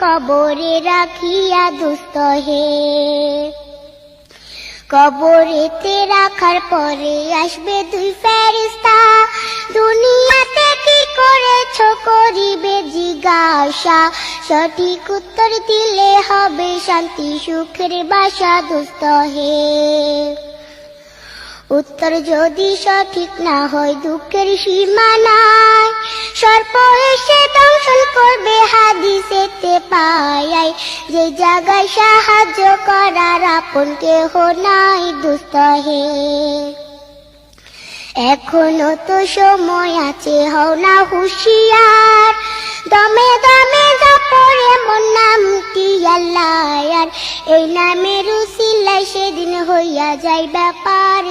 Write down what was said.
কবরে রাখিয়া দুস্থ হে। কবরেতে রাখার পরে আসবে দুই ফেরেশতা, দুনিয়াতে কি করেছ করিবে জিজ্ঞাসা, সঠিক উত্তর দিলে হবে শান্তি সুখের বাসা দুস্থ হে। উত্তর যদি সঠিক না হয় দুঃখের সীমা নাই, সর্প এসে দংশন করবে হাদিসেতে পাই, যে জায়গায় সাহায্য করার আপন কেহ নাই দুস্থ হে। এখনো তো সময় আছে, হও না হুঁশিয়ার, দমে দমে জপরে মন নামটি আল্লাহ, এই নামের উসিলায় সেদিন হইয়া যায় ব্যাপার।